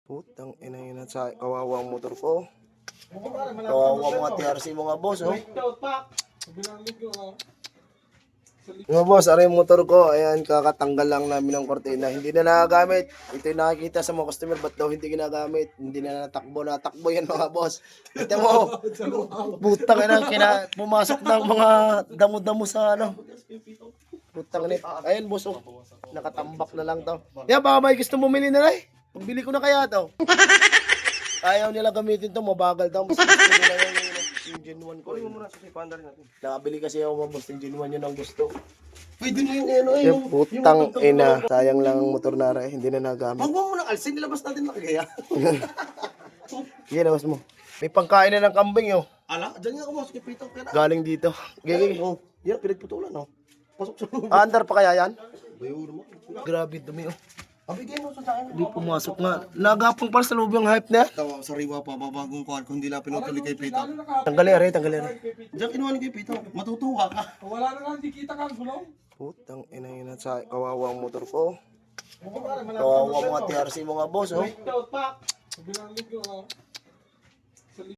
Putang ina yun at sa kawawang motor ko. Kawawa mga TRC mga boss, oh. Mga boss, aray yung motor ko. Ayan, kakatanggal lang namin ng kortina. Hindi na nagagamit. Ito yung nakikita sa mga customer. Ba't daw hindi ginagamit? Hindi na natakbo. Natakbo yan mga boss. Ito mo. Putang ina, pumasok ng mga damo-damo sa ano. Putang ina. Ayan boss, oh. Nakatambak na lang to. Yan, baka may gusto bumili na lang. Pagbili ko na kaya to. Ayaw nila gamitin to, mabagal daw. Mas gusto nila yung genuine ko. Nakabili kasi ako mabos yung genuine yun ang gusto. Pwede mo yung ano eh. Yung putang ina. Sayang lang ang motor na rin, hindi na nagamit. Huwag mo muna alsin, nilabas natin nakagaya. Sige, labas mo. May pangkain na ng kambing yo. Ala, dyan nga ako mas kipito. Galing dito. Gigi. Oh, yan, pinagputulan oh. Pasok sa loob. Andar pa kaya yan? Bayo mo. Grabe dumi oh. Abigay mo sa akin. Hindi pumasok nga. Nagapang para sa loob yung hype na. Tawa, sariwa pa, babagong kuhan kung hindi lang pinutuloy kay Pito. Tanggalin rin, tanggalin rin. Diyan kinuha ni kay Pito, matutuwa ka. Wala na lang, di kita ka, gulong. Putang ina yun at sa kawawang motor ko. Kawawa mga TRC mga boss oh. Kabilang linggo,